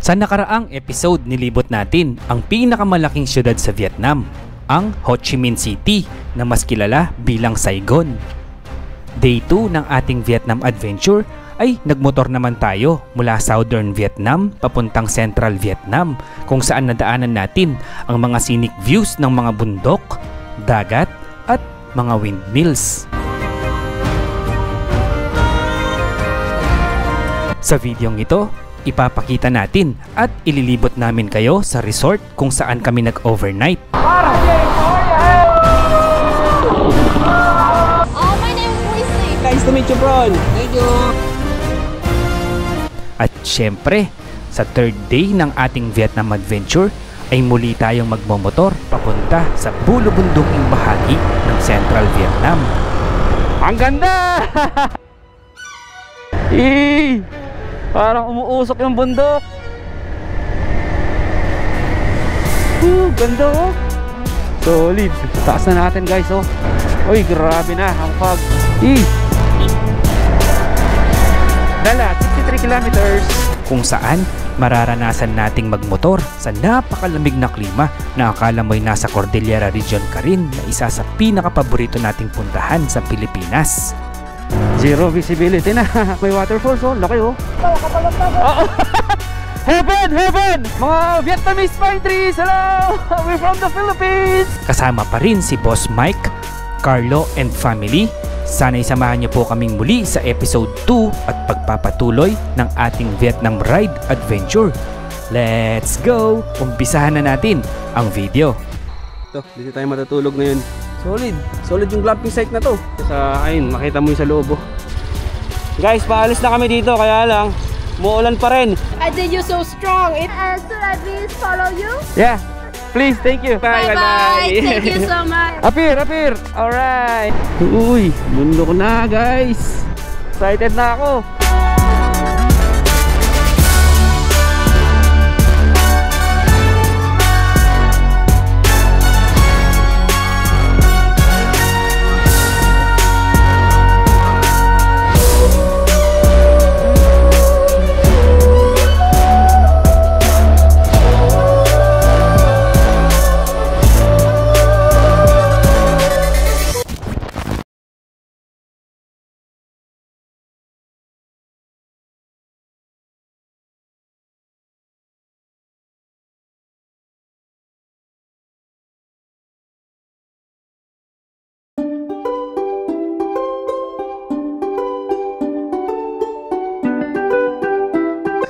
Sa nakaraang episode nilibot natin ang pinakamalaking syudad sa Vietnam, ang Ho Chi Minh City na mas kilala bilang Saigon. Day 2 ng ating Vietnam adventure ay nagmotor naman tayo mula Southern Vietnam papuntang Central Vietnam kung saan nadaanan natin ang mga scenic views ng mga bundok, dagat at mga windmills. Sa videong ito, ipapakita natin at ililibot namin kayo sa resort kung saan kami nag-overnight. My name is Wesley. Nice to meet you, Bron. Thank you. At syempre, sa third day ng ating Vietnam adventure ay muli tayong magmomotor papunta sa bulubunduking bahagi ng Central Vietnam. Ang ganda! Parang umuusok yung bundok. Ganda oh. Solid. Taas na natin guys oh. Uy, grabe na ang fog. Dala, 63 kilometers. Kung saan mararanasan nating magmotor sa napakalamig na klima na akala mo'y nasa Cordillera Region ka rin na isa sa pinakapaborito nating puntahan sa Pilipinas. Zero visibility na. May waterfalls oh, laki oh. Heaven! Heaven! Mga Vietnamese pine trees! Hello! We're from the Philippines! Kasama pa rin si Boss Mike, Carlo and family. Sana'y samahan niyo po kaming muli sa episode 2 at pagpapatuloy ng ating Vietnam Ride Adventure. Let's go! Umpisahan na natin ang video. Ito, dito tayo matutulog ngayon. Solid. Solid yung glamping site na to. Sa ayun, makita mo yung sa loob. Guys, paalis na kami dito kaya lang muulan pa rin. I think you're so strong. Should I please follow you? Yeah. Please, thank you. Bye bye. Thank you so much. Appear. Alright. Uy, bundok na guys. Excited na ako.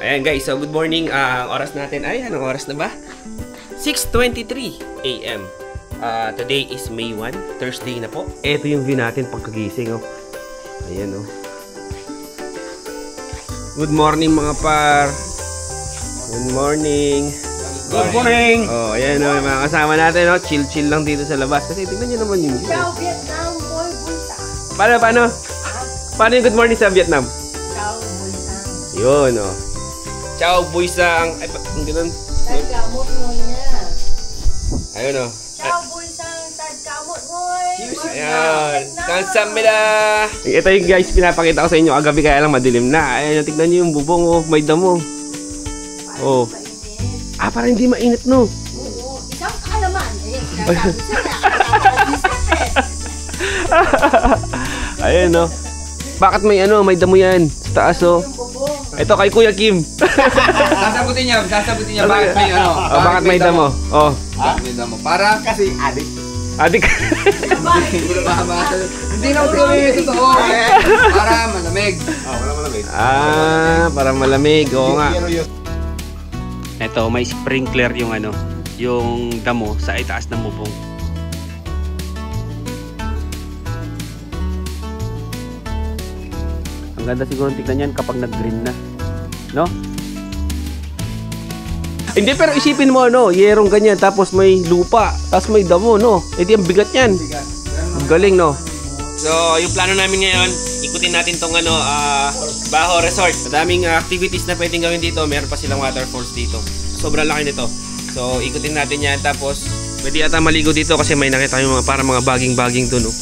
Ayan guys, so good morning. Ang oras natin ay, anong oras na ba? 6:23 AM. Today is May 1, Thursday na po. Ito yung view natin pagkagising oh. Ayan oh. Good morning mga par. Good morning. Good morning. Oh, ayan oh, mga kasama natin oh. Chill lang dito sa labas. Kasi tingnan nyo naman yung view. Ciao Vietnam, boy bulta. Paano yung good morning sa Vietnam? Ciao bulta. Yun oh. Ciao, buisang. Ay, ang ganun. Tagkamot mo niya. Ayun o. Ciao, buisang. Tagkamot mo. Ayan. Kansamida. Ito yung guys, pinapakita ko sa inyo. Kagabi kaya lang madilim na. Ayan, tignan nyo yung bubong oh. May damo. Oh. Parang hindi mainit no. Oo. Isang kaalaman. Ayan o. Bakit may may damo yan? Sa taas o. Ito kay Kuya Kim. Sasagutin niya bakit may bakit may damo? Oh. Bakit may damo? Para kasi adik. Adik. Hindi na ulo yung totoo. Para malamig. Wala malamig. Para malamig. Oo nga. Ito, may sprinkler yung yung damo sa itaas ng bubong. Ang ganda siguro tignan yan kapag nag-green na. No? Hindi, pero isipin mo yerong ganyan tapos may lupa, tapos may damo, no? Hindi ang bigat yan. Ang galing, no? So, yung plano namin ngayon, ikutin natin tong Baho Resort. Madaming activities na pwedeng gawin dito. Meron pa silang waterfalls dito. Sobrang laki nito. So, ikutin natin yan. Tapos, pwede yata maligo dito kasi may nakita yung mga parang mga baging-baging doon, no?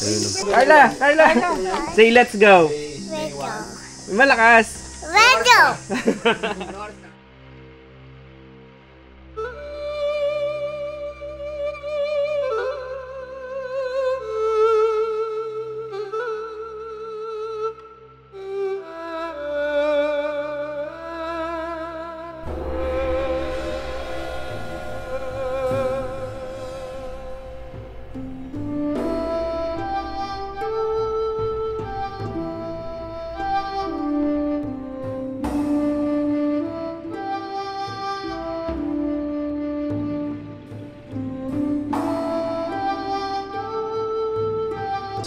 Ayun, no? Carla! Say let's go! Malakas! Radyo!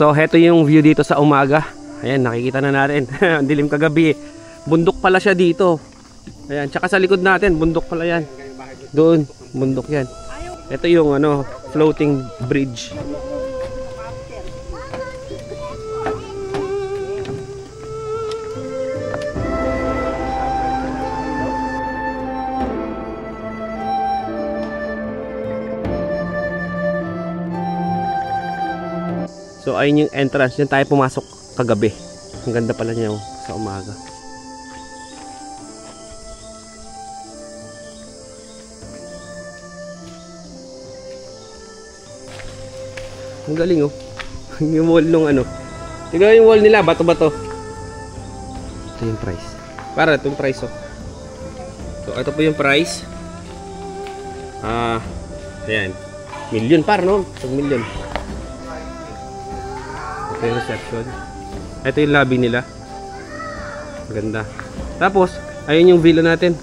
So, heto yung view dito sa umaga. Ayan, nakikita na natin. Ang dilim kagabi. Bundok pala siya dito. Ayan, tsaka sa likod natin, bundok pala yan. Doon, bundok yan. Ito yung ano, floating bridge. So ayun yung entrance, dyan tayo pumasok kagabi. Ang ganda pala niya sa umaga. Ang galing oh. Yung wall nung ano. Tignan yung wall nila, bato-bato. Ito yung price. Para itong price oh. So ito po yung price. Ayan. Million par no? 1 million. Ito yung reception. Ito yung lobby nila. Maganda. Tapos, ayun yung villa natin.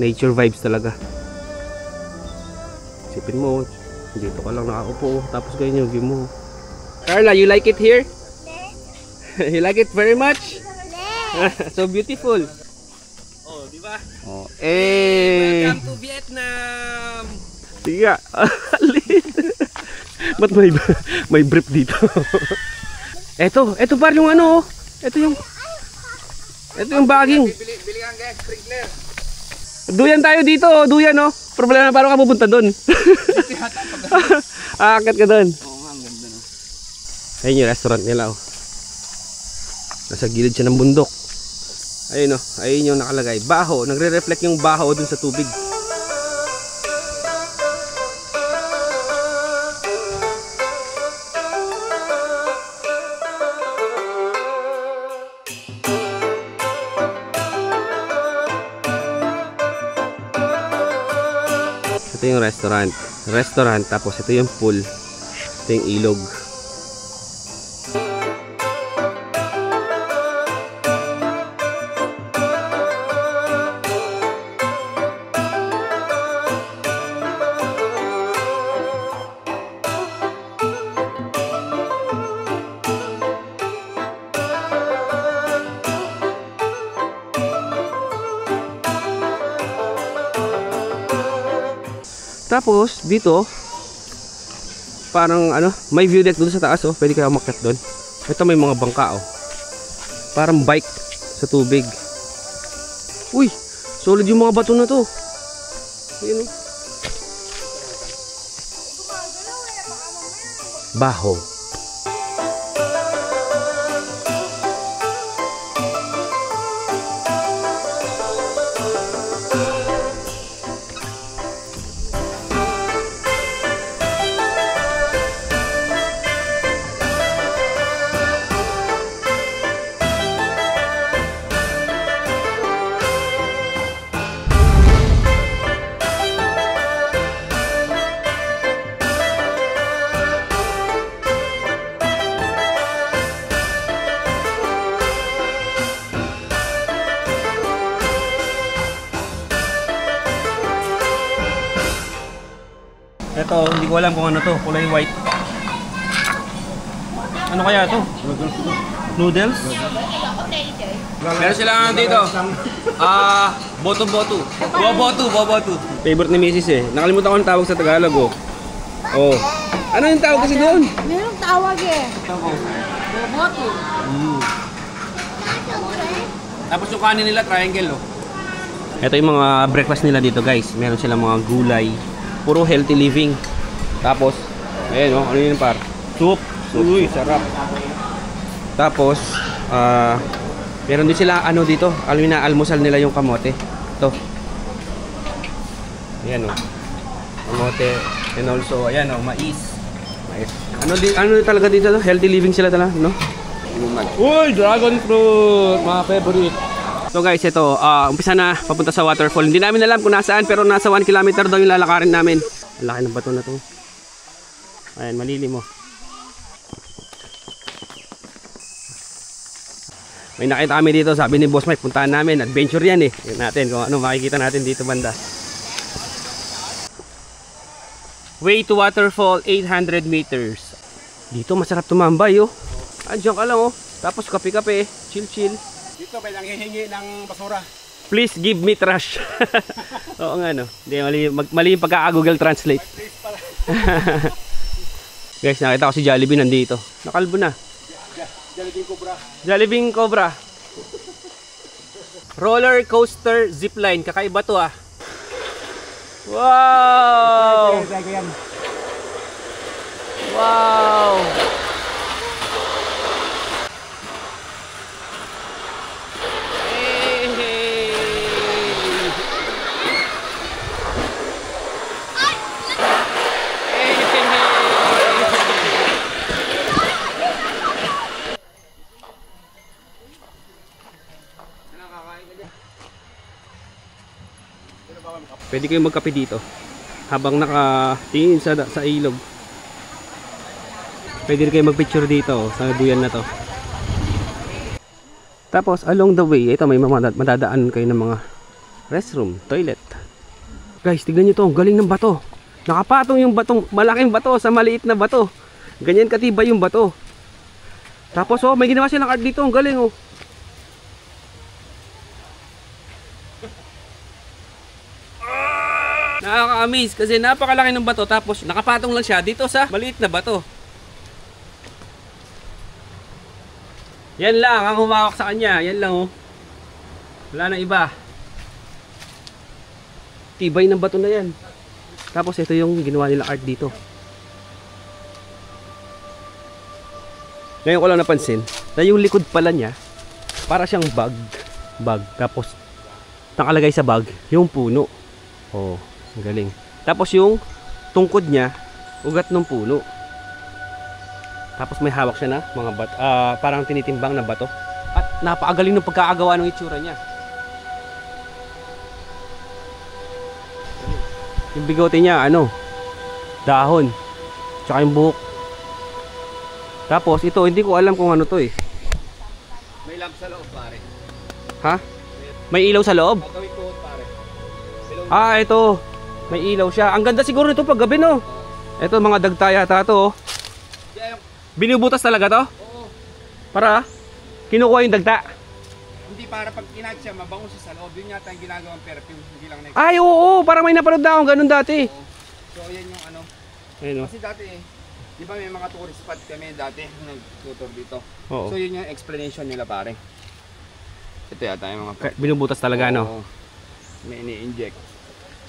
Nature vibes talaga. Isipin mo, dito ka lang nakaupo. Tapos ganyan yung view mo. Carla, you like it here? You like it very much? So beautiful. Oh, di ba? Oh, welcome to Vietnam. Sige. Ba't may brief dito? Ito par yung ano, ito yung bagging. Bili kang gas, sprinkler. Duyan tayo dito, duyan no. Problema paano ka pupunta doon? Akit ka doon. Oo nga, ang ganda no. Ayun yung restaurant nila oh. Nasa gilid siya ng bundok. Ayun oh, ayun yung nakalagay. Baho, nagre-reflect yung baho dun sa tubig. Ito yung restaurant, tapos ito yung pool. Ito yung ilog. Tapos dito parang ano, may view deck doon sa taas oh. Pwede kayo umakyat doon. Ito may mga bangka oh. Parang bike sa tubig. Uy, solid yung mga bato na to. Ayun oh. Baho. Ito, hindi ko alam kung ano to, kulay white. Ano kaya to? Noodles? Meron sila dito. Boto-boto. Boboto. Favorite ni Mrs. eh. Nakalimutan ko ang tawag sa Tagalog oh. Oh. Ano yung tawag kasi doon? Merong tawag eh. Boboto. Tapos yung kanin nila, triangle oh. Ito yung mga breakfast nila dito guys. Meron silang mga gulay. Puro healthy living. Tapos, ayan oh, ano yun par? Soup. Uy, sarap. Tapos, meron din sila ano dito. Alam na, almusal nila yung kamote. Ito. Ayan oh. Kamote. And also, ayan oh, mais. Ano talaga dito? Healthy living sila talaga, no? Uy, dragon fruit! Mga favorite. So guys, ito, umpisa na papunta sa waterfall. Hindi namin alam kung nasaan, pero nasa 1 kilometer daw yung lalakarin namin. Ang laki ng bato na to. Ayan, malilim mo. May nakita kami dito, sabi ni Boss Mike, puntahan namin. Adventure yan eh. Tignan natin kung ano makikita natin dito banda. Way to waterfall, 800 meters. Dito masarap tumambay oh. Andiyan ka lang oh. Tapos kape-kape, chill-chill. Dito may nanghihingi ng basura. Please give me trash. Oo nga no. Hindi, mali yung pagkaka-Google Translate. Guys, nakita ko si Jollibee nandito. Nakalbo na. Jollibee Cobra. Jollibee Cobra. Roller coaster zipline. Kakaiba to ah. Wow! Wow! Pwede kayong magkape dito habang nakatingin sa ilog. Pwede rin kayong magpicture dito sa duyan na to. Tapos along the way, ito may madadaan kayo ng mga restroom, toilet. Guys, tignan nyo to, ang galing ng bato. Nakapatong yung batong, malaking bato sa maliit na bato. Ganyan katibay yung bato. Tapos oh, may ginawa silang art dito, ang galing oh. Nakaka-amaze kasi napakalaki ng bato tapos nakapatong lang siya dito sa maliit na bato. Yan lang ang humawak sa kanya. Yan lang oh. Wala na iba. Tibay ng bato na yan. Tapos ito yung ginawa nila art dito. Ngayon ko lang napansin na yung likod pala niya para siyang bag. Tapos nakalagay sa bag yung puno. Oh. Ang galing. Tapos yung tungkod niya, ugat ng puno. Tapos may hawak siya na mga parang tinitimbang na bato. At napakagaling ng pagkakagawa ng itsura niya. Yung bigote niya, ano? Dahon. Tsaka yung buhok. Tapos ito, hindi ko alam kung ano to eh. May lamp sa loob, pare. Ha? May ilaw sa loob? Gawin ko, pare. Ah, ito. May ilaw siya. Ang ganda siguro nito pag gabi, no? Ito, mga dagta yata to. Binubutas talaga to? Oo. Para kinukuha yung dagta. Hindi, para pag kinat siya, mabango siya sa loob. Yun yata yung ginagawang perfume. Hindi lang na. Ay, oo. Parang may napanood na akong ganun dati. So, yan yung ano. Ayun, Kasi dati di ba may mga tourist spot kami dati nag-tour dito. Oo. So, yun yung explanation nila, pare. Ito yata yung mga Binubutas talaga, no? Oo. May ini-inject.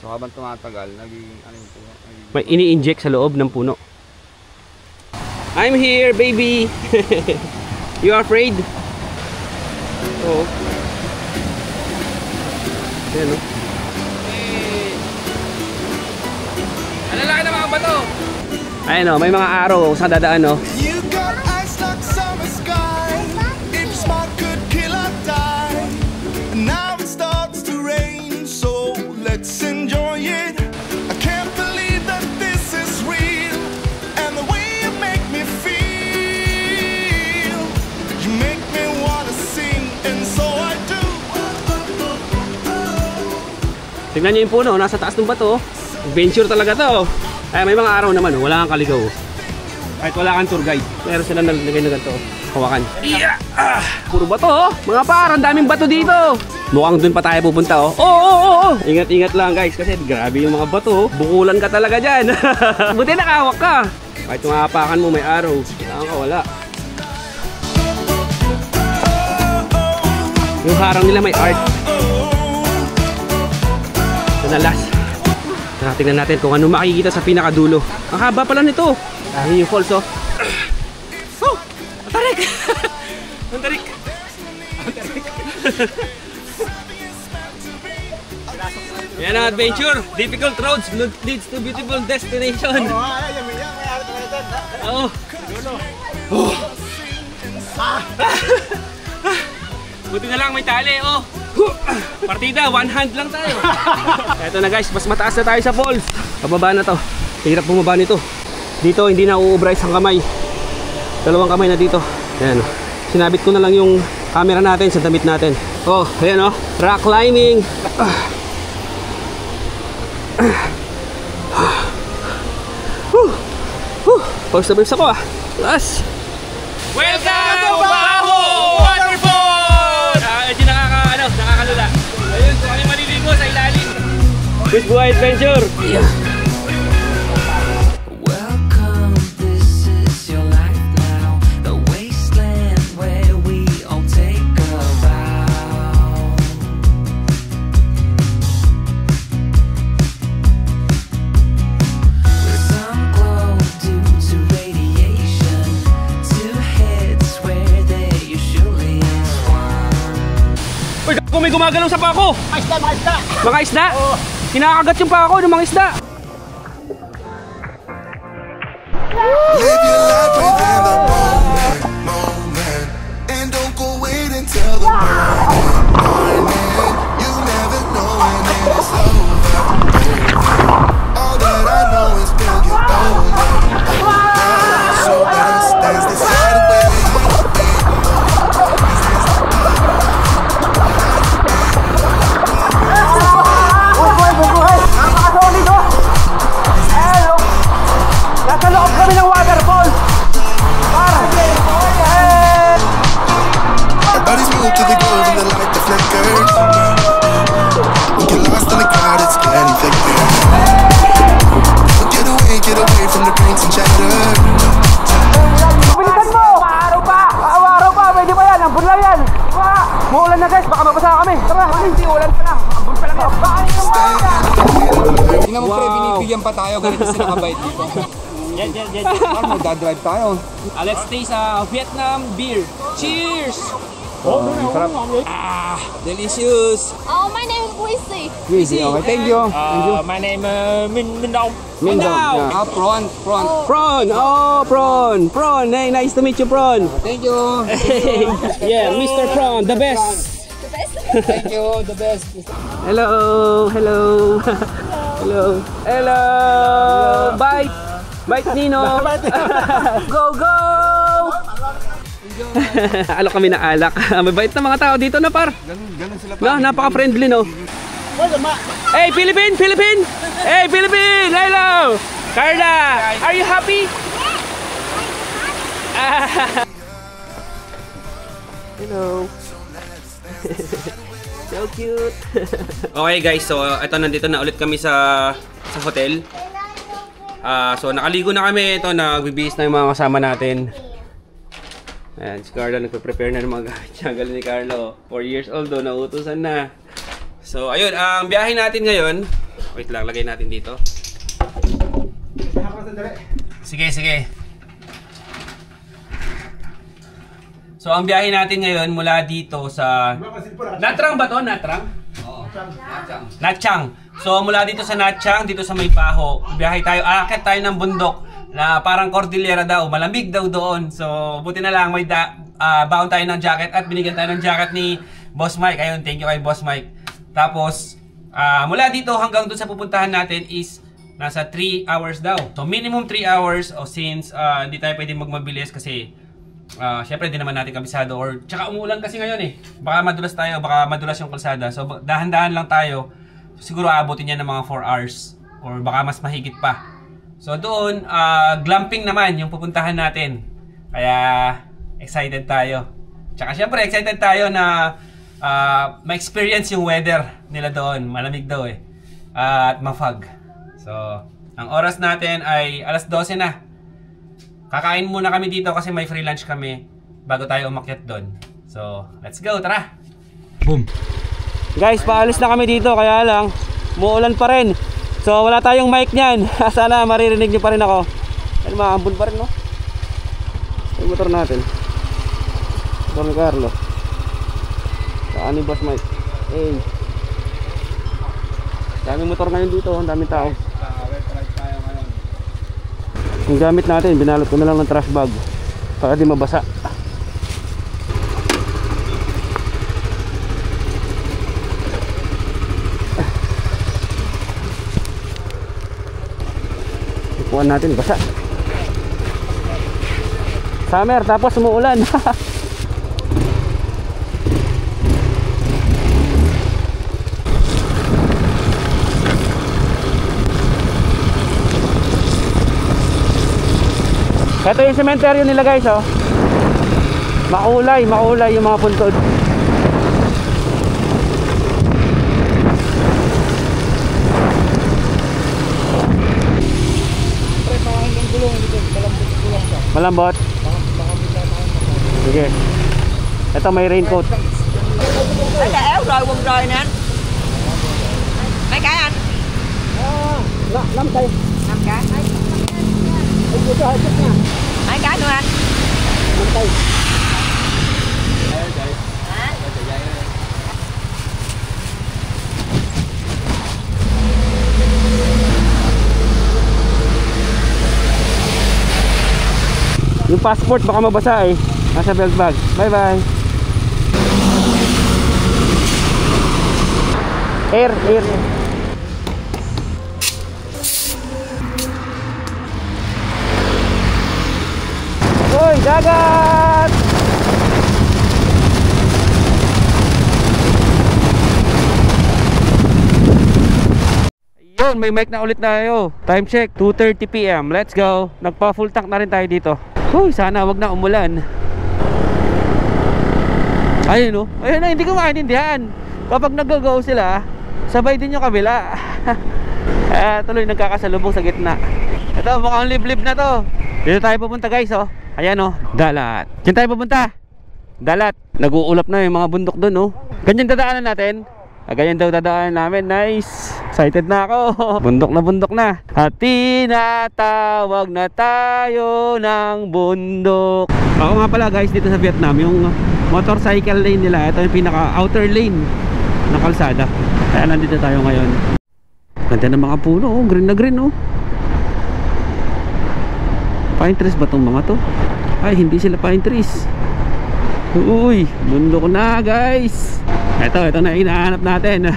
So habang tumatagal, naging ano yung puno? May ini-inject sa loob ng puno. I'm here, baby! You afraid? Oo. Ayan, no? Ano laki ng mga bato? Ayan, no? May mga araw sa dadaan, no? You got eyes like summer sky. Each spark could kill or die. Now it starts to rain, so let's enjoy it. I can't believe that this is real, and the way you make me feel, you make me wanna sing, and so I do. Tingnan nyo yung puno, nasa taas ng bato. Adventure talaga to. Ay, may mga araw naman, wala kang kaligaw. Kahit wala kang tour guide, meron sila nalagay na ganito. Hawakan. Yeah! Puro bato, mga par, ang daming bato dito. Mukhang dun pa tayo pupunta, oh. Oo. Ingat-ingat lang, guys, kasi grabe yung mga bato. Bukulan ka talaga dyan. Buti nakahawak ka. Kahit mahapakan mo, may araw. Kailangan ka wala. Yung harang nila may art. Ito na last. Tara, tingnan natin kung ano makikita sa pinakadulo. Ang haba pala nito. Ayun yung falls, oh. Oh! Matarik! Matarik! Yan ang adventure. Difficult roads leads to beautiful destination. Oo. Oh. Buti na lang may tali, oh. Partida, one hand lang tayo. Eto na guys, mas mataas na tayo sa falls. Pababa na to. Hirap bumaba nito. Dito hindi na uubra isang kamay. Dalawang kamay na dito. Ayan. Sinabit ko na lang yung camera natin sa damit natin. Oh, ayan oh. Rock climbing. Pag stabilis ako ah. Taas. Welcome to Baho Waterfall! Hindi nakakalula. Ayun, kung kami maliligo sa ilalim. Fish Buhay Adventure! Yeah. Welcome, this is your life now. The wasteland where we all take a vow. With some glow due to radiation, two heads where there usually is one. Uy, kung may gumagalaw sa pako! Mga isda! Mga isda? Oo. Kinakagat yung pako ng mga isda! Live your life within the moment, and don't go wait until the morning. You never know when it's over. All that I know is we'll get older. So let's decide where we want to be. Nasa loob kami ng waterfall! Everybody's moved to the groove and the light that flickers. We get lost in the crowd, it's getting thicker. So get away from the rings and chatter. Bilisan mo! Araw pa! Pwede pa yan! Ambon lang yan! Maulan na guys! Baka mabasa kami! Tara! Hindi! Ulan pa lang! Ambon pa lang yan! Tingnan mo pre, binibigyan pa tayo. Ganito sila kabait dito. Yan! Parang magdadrive tayo. Let's taste Vietnam beer! Cheers! Sarap. Delicious. Oh, my name is Lucy. Easy, okay. Thank you. My name is Minh Đông. Yeah. Prawn. Prawn! Oh, Prawn! Prawn! Hey, nice to meet you, Prawn! Thank you. Yeah, Mr. Prawn, the best! Thank you, the best. Hello! Hello! Bite! Bite, Nino! Go! Alok kami na alak. Mabait na mga tao dito na par. Ganun sila No, napaka-friendly no. Hey, Philippine! Hey, Philippine! Hello! Carla! Are you happy? Hello. So cute. Okay guys, so ito nandito na ulit kami sa hotel. So nakaligo na kami. Ito, nagbibihis na yung mga kasama natin. Ayan, si Carlo nagpe-prepare na ng mga gamit niya. Galing ni Carlo. 4 years old do, nauutusan na. So ayun, ang biyahe natin ngayon. Wait lang, lagay natin dito. Sige. So ang biyahe natin ngayon mula dito sa Nha Trang ba to? Nha Trang? Oo. Nha Trang. So mula dito sa Nha Trang, dito sa May Baho, biyahe tayo, aakyat tayo ng bundok na parang Cordillera daw, malamig daw doon. So buti na lang may baon tayo ng jacket at binigyan tayo ng jacket ni Boss Mike. Ayun, thank you kay Boss Mike. Tapos mula dito hanggang doon sa pupuntahan natin is nasa 3 hours daw. So minimum 3 hours since hindi tayo pwedeng magmabilis kasi syempre di naman natin kabisado or tsaka umuulan kasi ngayon eh. Baka madulas tayo, baka madulas yung kalsada. So dahan-dahan lang tayo. Siguro aabotin niya ng mga 4 hours or baka mas mahigit pa. So doon, glamping naman yung pupuntahan natin. Kaya excited tayo. Tsaka syempre excited tayo na ma-experience yung weather nila doon. Malamig daw eh. At mafag. So, ang oras natin ay alas 12 na. Kakain muna kami dito kasi may free lunch kami bago tayo umakyat doon. So, let's go, tara! Boom! Guys, paalis na kami dito kaya lang muulan pa rin. So wala tayong mic niyan. Sana maririnig niyo pa rin ako. Ano, maambon pa rin no? Yung motor natin. Motor ni Carlo. Saan ni Boss Mike? Hey. Daming motor ngayon dito, ang daming tao. Yung gamit natin, binalot ko na lang ng trash bag para di mabasa. Ipuan natin, basa. Summer, tapos umuulan. Ito yung cemetery nila guys, oh. Makulay yung mga puntod. Malambot? Sige. Ito may raincoat. Mấy cái éo rồi, quần rồi nè anh. Mấy cái anh? 5 cây. 5 cái. Mấy cái nữa anh? 5 cây. Yung passport baka mabasa eh. Nasa belt bag. Bye bye. Air. Uy, dagat! Ayun, may mic na ulit tayo. Time check, 2:30 PM. Let's go. Nagpa full tank na rin tayo dito. Uy, sana wag na umulan. Ayun, no? Ayun na, hindi ko maintindihan. Kapag nag-go sila, sabay din yung kabila. Tuloy nagkakasalubong sa gitna. Ito, mukhang liblib na to. Dito tayo pupunta guys, oh. Ayan, oh, dalat. Diyan tayo pupunta. Dalat. Nag-uulap na yung mga bundok dun, oh. Ganyan dadaanan natin. Ganyan daw dadaanan namin. Nice. Excited na ako. Bundok na. At tinatawag na tayo ng bundok. Ako nga pala guys, dito sa Vietnam, yung motorcycle lane nila, ito yung pinaka outer lane na kalsada. Kaya nandito tayo ngayon. Ganda ng mga puno, oh. Green na green, oh. Pine trees ba tong mga to? Ay, hindi sila pine trees. Uy, bundok na guys. Ito na hinahanap natin.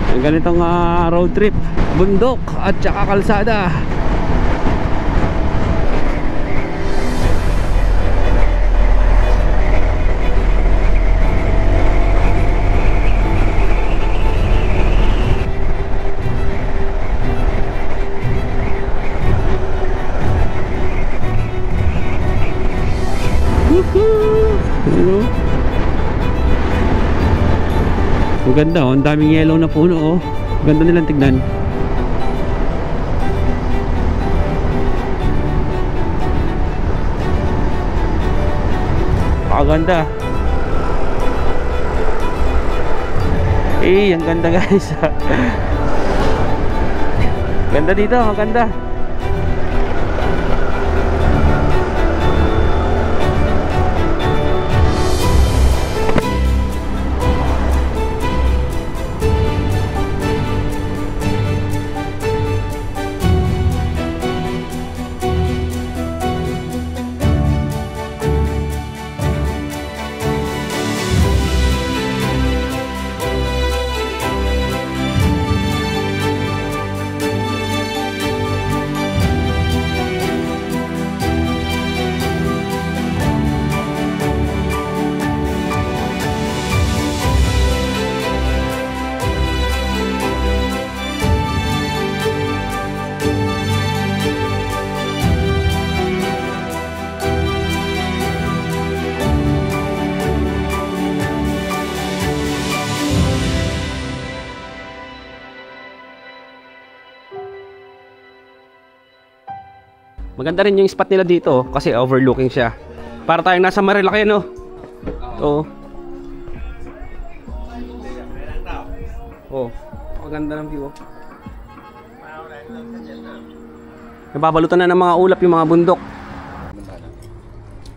Ang ganitong road trip, bundok at saka kalsada. Ang ganda, oh. Ang daming yellow na puno, oh. Ganda nilang tignan. Ganda. Ang ganda guys. Ganda dito, maganda. Maganda rin yung spot nila dito kasi overlooking siya. Para tayong nasa Marilaki, no? Oo. Oh, maganda ng view. Nababalutan na ng mga ulap yung mga bundok.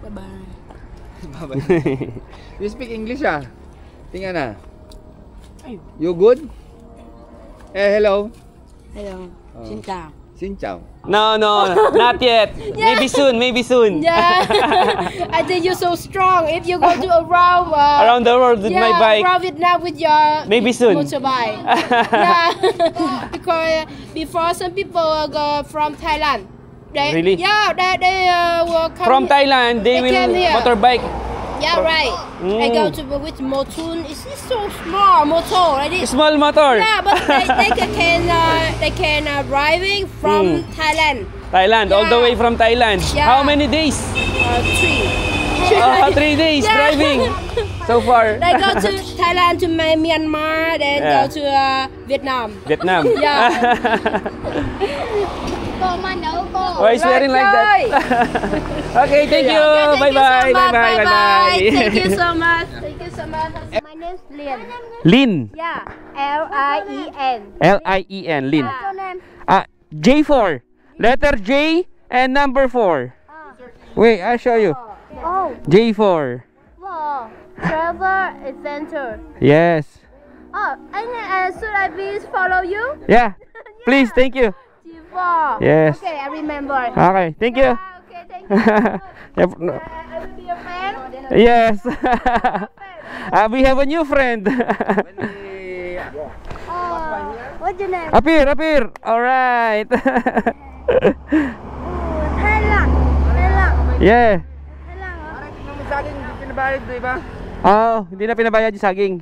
Bye-bye. You speak English ah? Tingnan na. You good? Hello. Hello. Xin chào. Xin chào. No, not yet. Yeah. Maybe soon. Yeah. I think you're so strong. If you go to around the world with my bike. around Vietnam with your Maybe soon. motorbike. Yeah. Because before some people go from Thailand. Really? Yeah, they will come From Thailand, they will came here. motorbike Yeah, right. I go to with Motun. It's so small motor like this. Small motor. Yeah, but they can driving from Thailand. Thailand, all the Yeah. way from Thailand. Yeah. How many days? 3. 3 days Yeah. driving so far. They go to Thailand to Myanmar, then Yeah. go to Vietnam. Vietnam. Yeah. Oh, it's wearing like that. Okay, thank you. Yeah, Bye bye. so much. Bye bye. Bye. Thank you so much. Thank you so much. My name's Lien. Lin. Yeah, Lien. Lien. Lin. Your name? J4. Letter J and number 4. Wait, I'll show you. Oh, J4. wow. Travel adventure. Yes. Oh, and should I please follow you? Yeah. Please, thank you. G4. Yes. Okay, I remember. Okay, thank you. Okay, thank you. Yep, no. I will be your friend. Yes. We have a new friend. What's your name? Appear. All right. Thailand. Yeah. Sa akin, hindi pinabayad, di ba? Oh, hindi na pinabayad yung saging.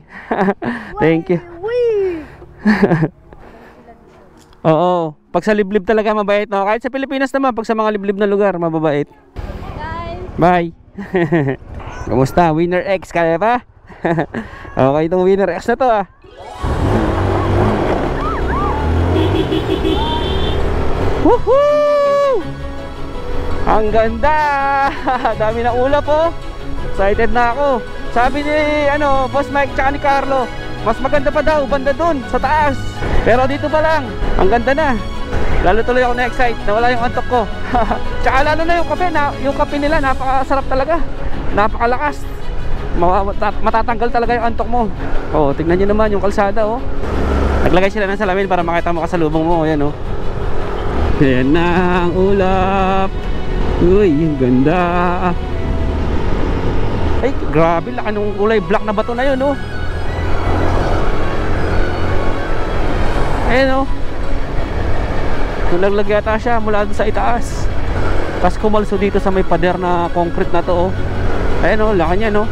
Thank you. Oo. Pag sa liblib talaga mabait, no? Kahit sa Pilipinas naman, pag sa mga liblib na lugar, mababait. Bye. Kumusta? Winner X, kaya pa? Okay, itong Winner X na to, ah. Woohoo! Ang ganda! Dami na ulap, oh. Excited na ako. Sabi ni Boss Mike tsaka ni Carlo, mas maganda pa daw banda dun sa taas. Pero dito pa lang, ang ganda na. Lalo tuloy ako na-excite, nawala yung antok ko. Tsaka lalo na yung kape nila, napakasarap talaga. Napakalakas. Matatanggal talaga yung antok mo. Oh, tignan niyo naman yung kalsada, oh. Naglagay sila ng salamin para makita mo kasalubong mo, ayan, oh. Ayan na ang ulap. Uy, ang ganda. Ay, grabe, laki nung kulay black na bato na yun, oh. Ayan, oh. Nalaglag yata siya mula sa itaas. Tapos kumalso dito sa may pader na concrete na to, oh. Ayan, oh, laki niya, no.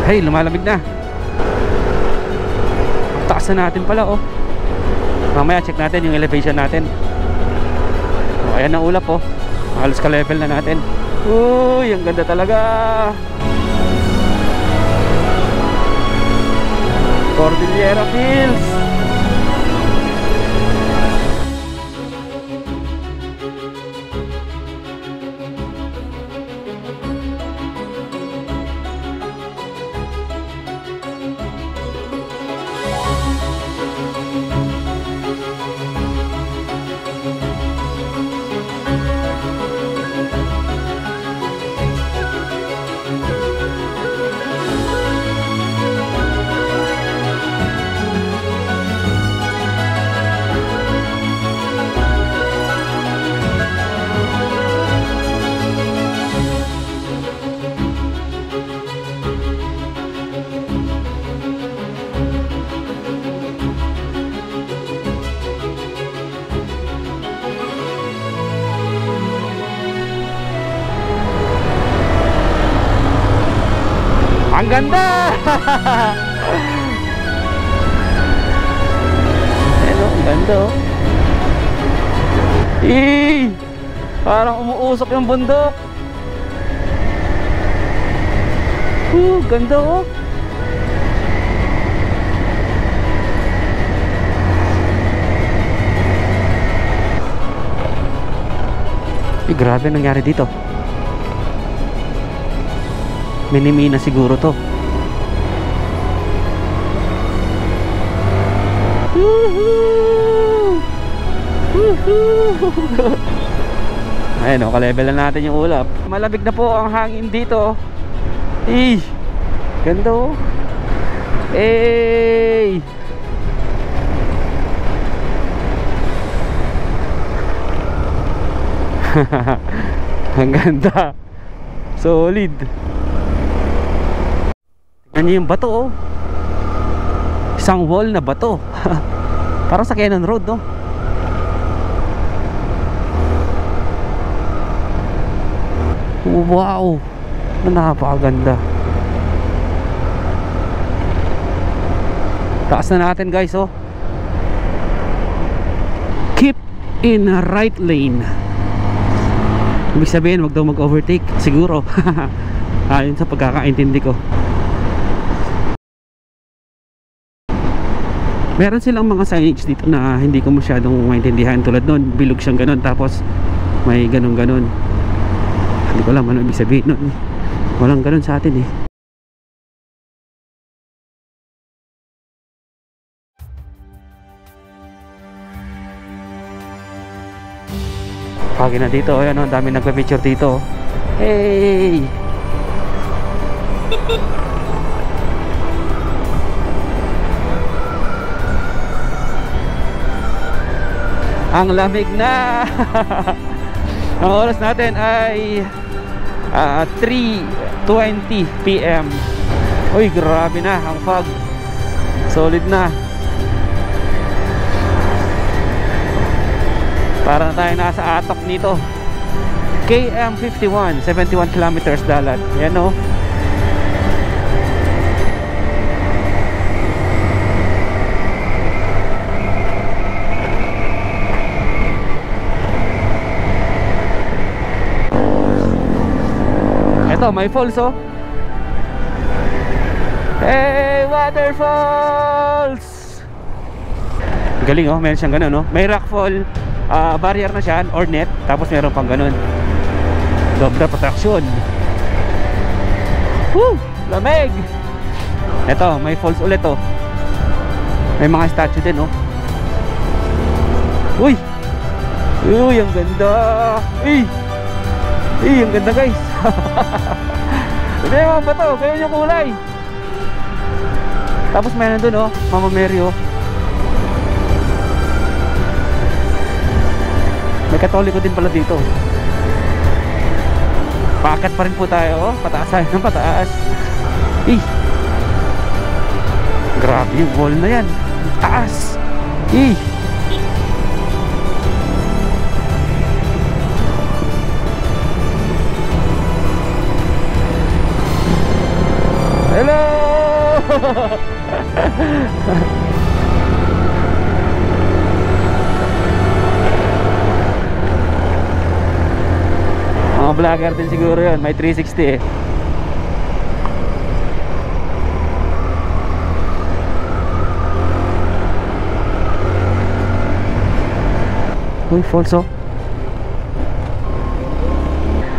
Hey, lumalamig na. Taas na natin pala, oh. Mamaya check natin yung elevation natin. Oh, ayan ang ulap, oh. Halos ka-level na natin. Uy, ang ganda talaga. Cordillera Hills. Ang ganda! Ayan, oh, ang ganda, oh. Parang umuusok yung bundok. Ganda, oh. Grabe nangyari dito. Minimina siguro to. Ayan, ka-level na natin yung ulap. Malamig na po ang hangin dito. Ganda, oh. Ang ganda. Solid. Tignan niyo yung bato, oh. Isang wall na bato. Parang sa Cannon Road, no? Wow! Napakaganda. Taas na natin guys, oh. Keep in a right lane. Ibig sabihin, wag daw mag-overtake. Siguro. Ayon sa pagkakaintindi ko. Meron silang mga signage dito na hindi ko masyadong maintindihan. Tulad nun, bilog siyang ganun, tapos may ganun-ganun. Hindi ko alam ano ibig sabihin nun. Walang ganun sa atin eh. Pagi na dito, ayan, ang dami nagpa-picture dito. Hey! Ang lamig na. Ang oras natin ay 3:20 PM. Uy, grabe na ang fog. Solid na. Parang tayo nasa atok nito. KM51, 71 kilometers dalat. Yan o. Ito, may falls oh. Hey, waterfalls! Galing oh, meron siyang ganun oh. May rockfall, barrier na siya or net, tapos meron pang ganun. Dobra protection. Woo! Lamig! Ito, may falls ulit oh. May mga statue din oh. Uy! Uy, ang ganda! Uy! Uy, ang ganda guys! Hindi mo ba ito? Ganyan yung kulay. Tapos meron dun oh, Mama Mary oh. May Katoliko din pala dito. Paakyat pa rin po tayo oh. Pataas tayo ng pataas. Eh, grabe yung wall na yan. Taas. Eh, hello! Mga vlogger din siguro yun. May 360 eh. Uy, falls oh.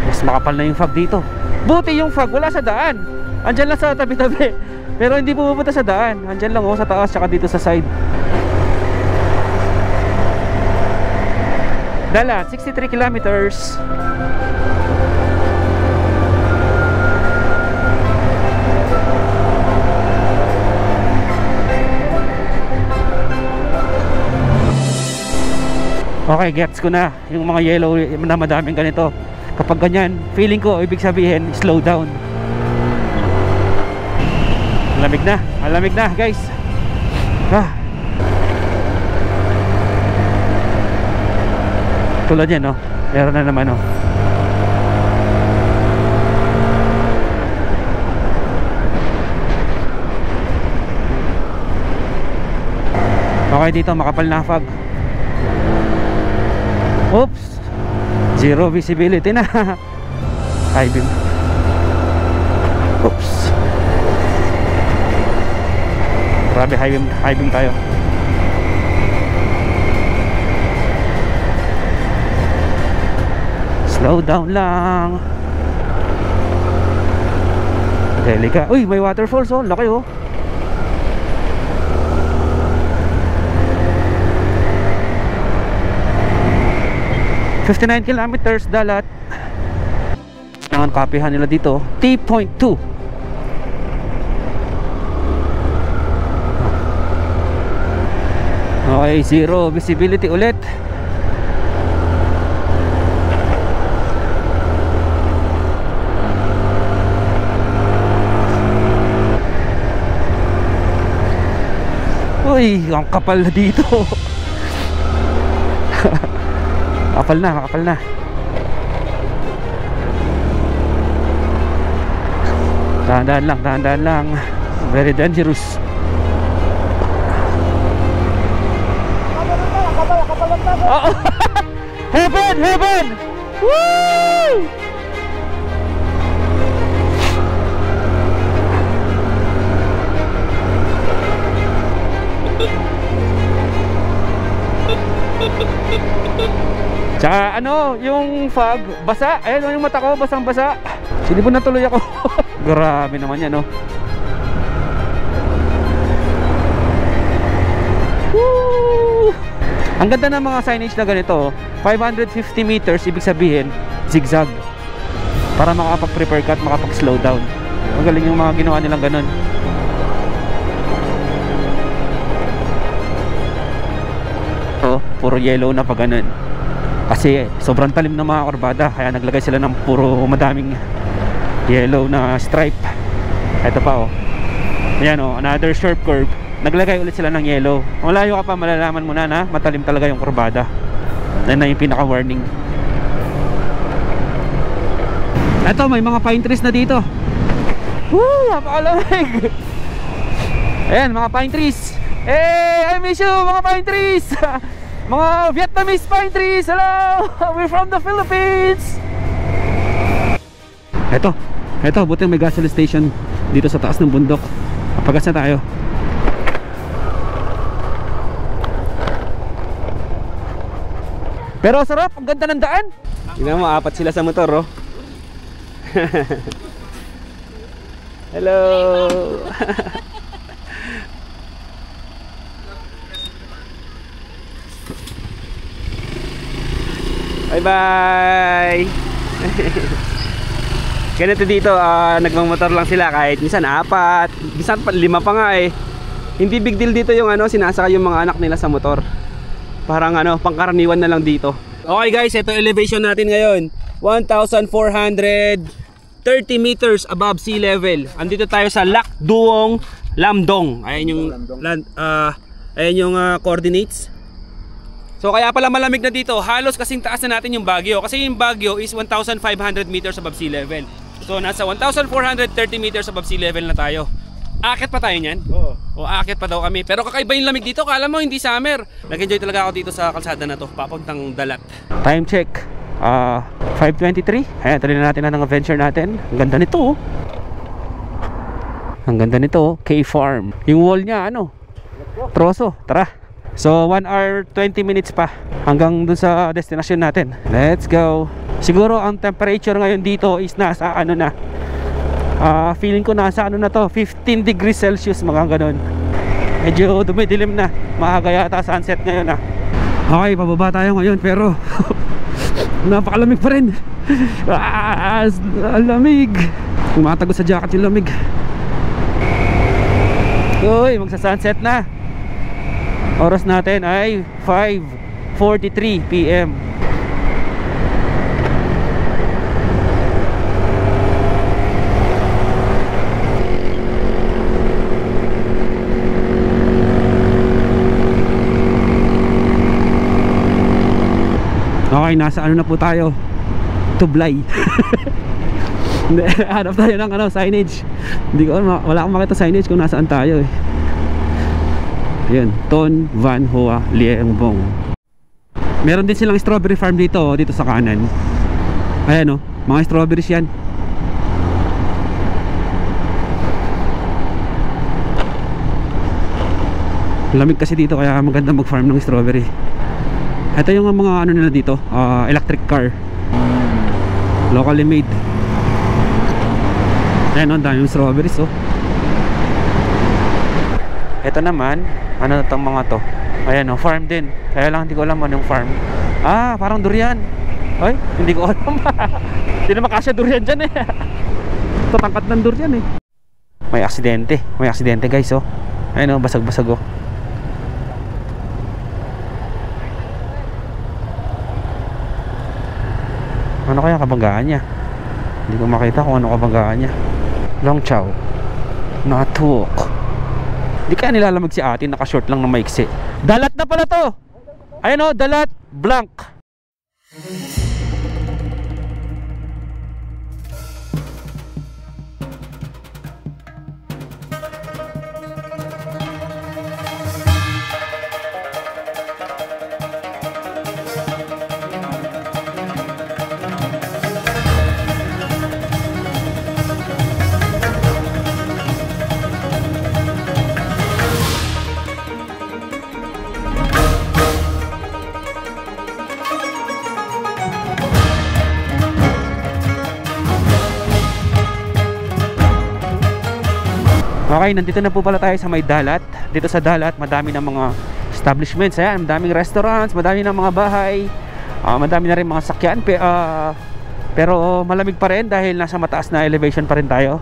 Mas makapal na yung fog dito. Buti yung fog wala sa daan. Andyan lang sa tabi-tabi. Pero hindi pupunta sa daan. Andyan lang oh, sa taas tsaka dito sa side. Dalat, 63 kilometers. Okay, gets ko na yung mga yellow na madaming ganito. Kapag ganyan, feeling ko ibig sabihin slow down. Malamig na guys. Tulad yan, no? Meron na naman, no? Okay, dito makapal na fog. Oops, zero visibility na. High beam. Oops, grabe, high beam tayo. Slow down lang. Delika. Uy, may waterfalls oh, laki oh. $59 kilometers dalat. Ang kapihan nila dito T.2. Okay, zero visibility ulit. Uy, ang kapal na dito. Kapal na. Dahan-dahan lang. Very dangerous. Oh, heaven! Woo! Tsaka ano, yung fog, basa. Ayun yung mata ko, basang-basa. Sinipon na tuloy ako. Grabe naman yan, no? Woo! Ang ganda ng mga signage na ganito, 550 meters, ibig sabihin, zigzag. Para makapag-prepare ka at makapag-slow down. Magaling yung mga ginawa nilang ganun. Oh, puro yellow na pa ganun. Kasi sobrang talim ng mga kurbada, kaya naglagay sila ng puro madaming yellow na stripe. Ito pa oh. Ayan oh, another sharp curve. Naglagay ulit sila ng yellow. Malayo ka pa, malalaman mo na na matalim talaga yung kurbada. Yan na yung pinaka warning. Ito, may mga pine trees na dito. Woo! Napakalamig. Ayan, mga pine trees. Hey, I miss you mga pine trees. Mga Vietnamese pine trees. Hello, we're from the Philippines. Ito, buti may gasoline station dito sa taas ng bundok. Pagas na tayo. Pero sarap, ang ganda ng daan. Tingnan mo, 4 sila sa motor, oh. Hello. Bye-bye. Ganito dito, nagmamotor lang sila kahit minsan 4, minsan 5 pa nga eh. Hindi big deal dito yung sinasakay yung mga anak nila sa motor. Parang pangkaraniwan na lang dito. Okay guys, ito elevation natin ngayon. 1,430 meters above sea level. Andito tayo sa Lac Duong Lamdong. Ayan yung coordinates. So kaya pala malamig na dito, halos kasing taas na natin yung Baguio. Kasi yung Baguio is 1,500 meters above sea level. So nasa 1,430 meters above sea level na tayo. Akit pa tayo niyan? Oo. O akit pa daw kami. Pero kakaiba yung lamig dito, kala mo hindi summer. Nag-enjoy talaga ako dito sa kalsada na to, papuntang Dalat. Time check, 5:23. Ayan, tuloy na natin ang adventure natin. Ang ganda nito, oh. Ang ganda nito, K-Farm. Yung wall niya, troso, tara. So 1 hour 20 minutes pa hanggang dun sa destination natin. Let's go. Siguro ang temperature ngayon dito is nasa feeling ko nasa na to, 15 degrees Celsius, mga ganun. Medyo dumidilim na, maaga yata sunset ngayon Okay, pababa tayo ngayon pero napakalamig pa rin. Lamig. Tumatagos sa jacket yung lamig. Uy, magsa-sunset na. Oras natin ay 5:43 PM. Okay, nasa na po tayo? Tublay. Hanap tayo ng signage. Wala akong makita signage kung nasaan tayo eh. Ayan, Ton Van Hoa Lieng Bong. Meron din silang strawberry farm dito sa kanan. Ayan mga strawberries yan. Lamig kasi dito kaya maganda mag-farm ng strawberry. Ito yung mga nila dito, electric car. Locally made. Ayan ang dami yung strawberries Ito naman, itong mga to. Ayan farm din. Kaya lang hindi ko alam anong farm. Parang durian. Ay, hindi ko alam. Hindi naman kasya durian dyan eh. Tatangkat ng durian eh. May aksidente guys Ayan basag-basag Ano kaya kabanggaan niya? Hindi ko makita kung ano kabanggaan niya. Long Chow Natuok. Di kaya nilalamig si ate, naka-short lang na maiksi. Dalat na pala to. Ayan Dalat Blanc. Okay, nandito na po pala tayo sa may dalat. Dito sa dalat, madami ng mga establishments. Ayan, madaming restaurants, madami ng mga bahay, madami na rin mga sakyan. Pero malamig pa rin dahil nasa mataas na elevation pa rin tayo.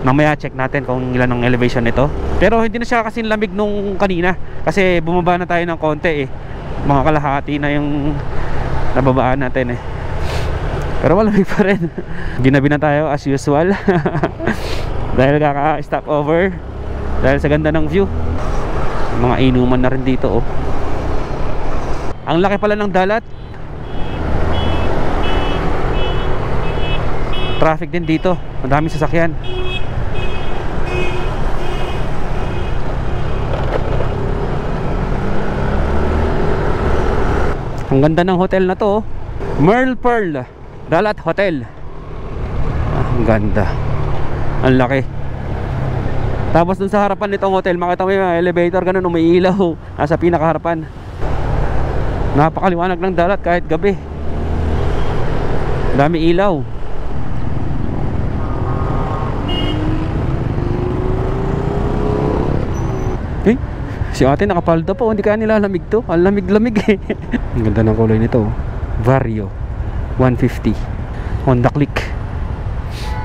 Mamaya check natin kung ilan ang elevation nito. Pero hindi na siya kasing lamig nung kanina, kasi bumaba na tayo ng konti eh. Mga kalahati na yung nababaan natin eh. Pero malamig pa rin. Ginabi na tayo as usual. Dahil kaka-stop over. Dahil sa ganda ng view. Mga inuman na rin dito oh. Ang laki pala ng dalat. Traffic din dito. Madaming sasakyan. Ang ganda ng hotel na to oh. Merle Pearl Dalat Hotel. Ang ganda. Ang laki. Tapos dun sa harapan nitong hotel, makita mo yung elevator, ganun, umiilaw. Nasa pinakaharapan. Napakaliwanag ng dalat kahit gabi. Dami ilaw. Eh, si ate nakapalda po, hindi kaya nilalamig to. Ang lamig-lamig eh. Ang ganda ng kulay nito. Vario 150 Honda Click.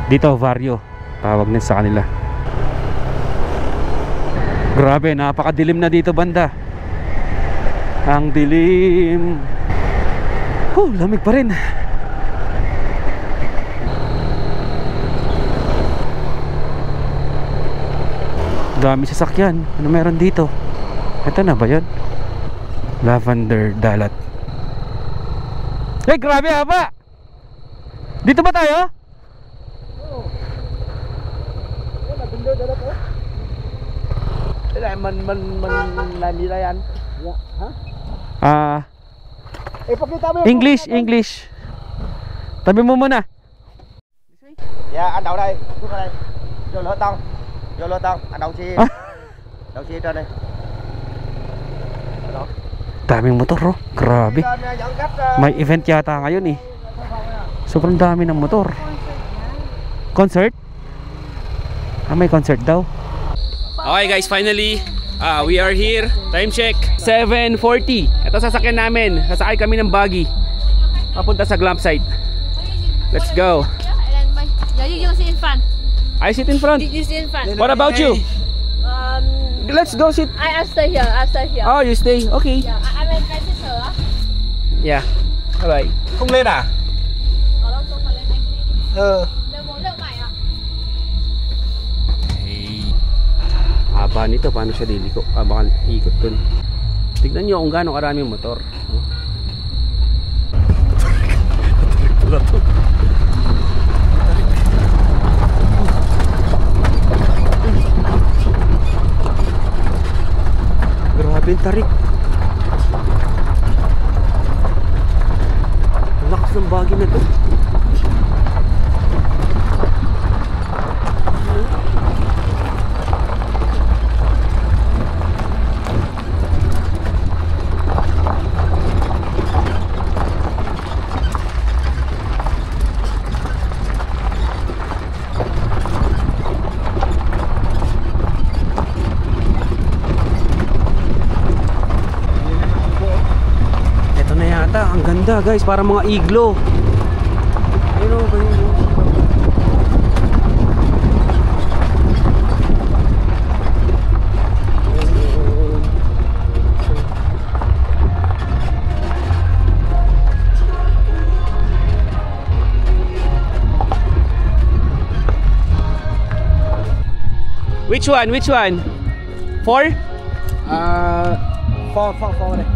Dito Vario tawag din sa kanila. Grabe, napakadilim na dito banda. Ang dilim. Oh, lamig pa rin. Dami sasakyan. Ano meron dito? Ito na ba yun? Lavender Dalat. Hey, grabe haba. Dito ba tayo? Mình làm gì đây anh? Dạ, hả? English. Tabi mo muna. Dạ, anh đậu đây, bước vào đây. Vô lỗ tông, anh đậu xe. Đậu xe trên đây. Daming motor oh. Grabe. May event yata ngayon eh. Sobrang dami ng motor. Concert? May concert daw. Okay guys, finally we are here. Time check 7:40. Ito sasakyan namin. Sasakay kami ng buggy papunta sa glamp site. Let's go. Yeah, you sit in front. I sit in front. You sit in front. What about you? Let's go sit. I stay here. Oh, you stay. Okay. Yeah, I'm a sister. Yeah. Alright. Không lên à? Haba nito, paano siya liliko? Baka ikot dun. Tignan nyo kung gaano karaming motor. Grabe yung tarik. Ang lakas ng bagay na to. Ang ganda guys, para mga iglo. Ayun o, ganyan o. Which one? 4? 4 đây.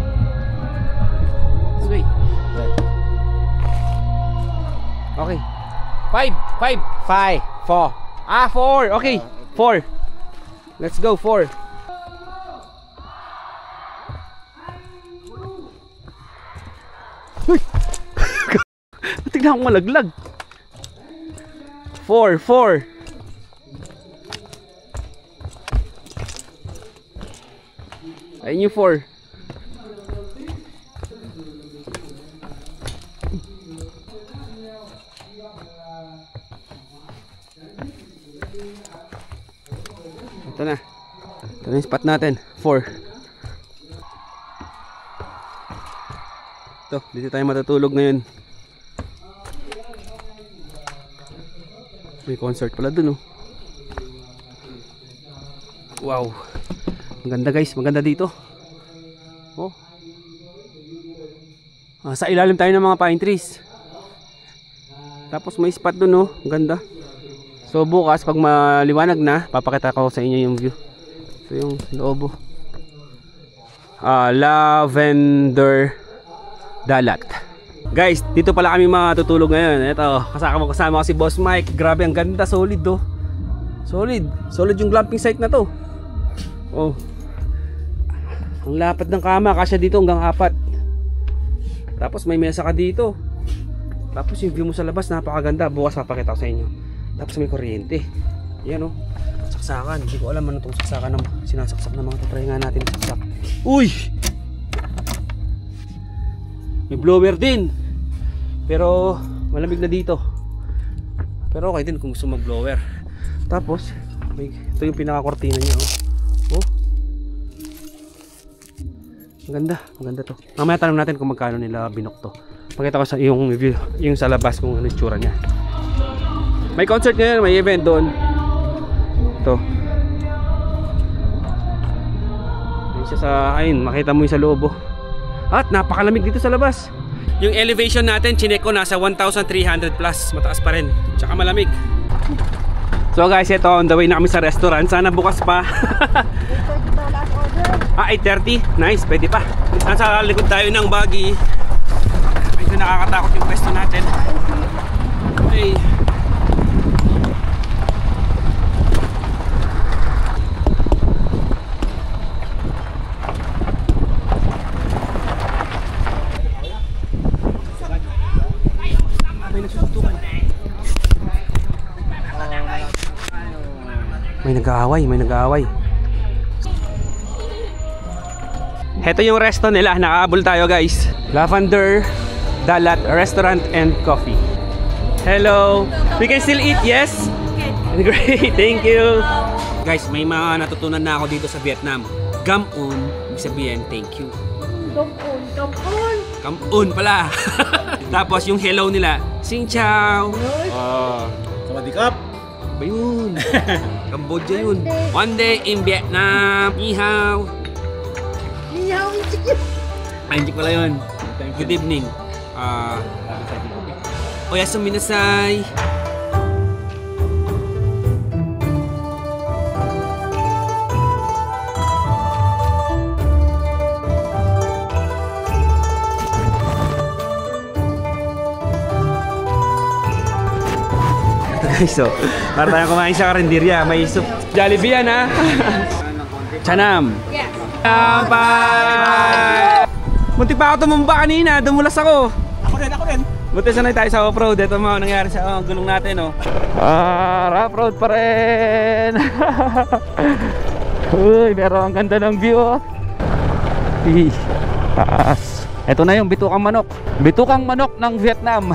Sweet. Okay. 5. 4. 4. Okay. 4. Let's go 4. Uy! Tignan akong malaglag. 4. Ayun yung 4. Ito Ito na. Ito na yung spot natin. 4. Ito, dito tayo matutulog ngayon. May concert pala dun, oh. Wow. Maganda guys, maganda dito. Oh. Sa ilalim tayo ng mga pine trees. Tapos may spot dun, oh. Maganda. So bukas pag maliwanag na, papakita ko sa inyo yung view. So yung loob, Lavender Dalat. Guys, dito pala kami matutulog ngayon. Ito, kasama ko si Boss Mike. Grabe, ang ganda, solid, oh. Solid yung glamping site na to. Oh. Ang lapad ng kama, kasya dito hanggang 4. Tapos may mesa ka dito. Tapos yung view mo sa labas, napakaganda. Bukas papakita ko sa inyo. Tapos may kuryente. Yan, oh. Saksakan. Hindi ko alam ano itong saksakan ng sinasaksak ng mga tatry nga natin saksak. Uy! May blower din. Pero malamig na dito. Pero okay din kung gusto mag-blower. Tapos ito yung pinaka-kortina niya, oh. Oh. Maganda to. Mamaya tanong natin kung magkano nila binok to. Pakita ko sa yung view, yung sa labas kung ano yung tsura niya. May concert ngayon, may event doon. Ito. Ayun siya sa ayun, makita mo yung sa loob, oh. At napakalamig dito sa labas. Yung elevation natin, chinek ko nasa 1,300 plus. Mataas pa rin. Tsaka malamig. So guys, ito on the way na kami sa restaurant. Sana bukas pa. 8:30. Nice, pwede pa. Nasa likod tayo ng buggy. Medyo nakakatakot yung pwesto natin. Okay. May nag-aaway. Heto yung resto nila, nakaabol tayo guys. Lavender Dalat Restaurant and Coffee. Hello. We can still eat, yes? Great, thank you. Guys, may mga natutunan na ako dito sa Vietnam. Kam-un, ibig sabihin thank you. Kam-un pala. Tapos yung hello nila, Xin chào. Sawadee-kap. Ba yun? Cambodia yun. One day in Vietnam. Ni hao. Ay, hindi pala yun. Good evening. Oyasumi nasai. So, para tayong kumain sa karinderya. May soup. Jollibee yan, ha? Chanam. Yes. Bye! Muntik pa ako tumumba kanina. Dumulas ako. Ako rin. Buti sanay tayo sa off-road. Ito mga nangyari sa gulong natin, oh. Rough-road pa rin. Uy, pero ang ganda ng view, oh. Taas. Ito na yung bitukang manok. Bitukang manok ng Vietnam.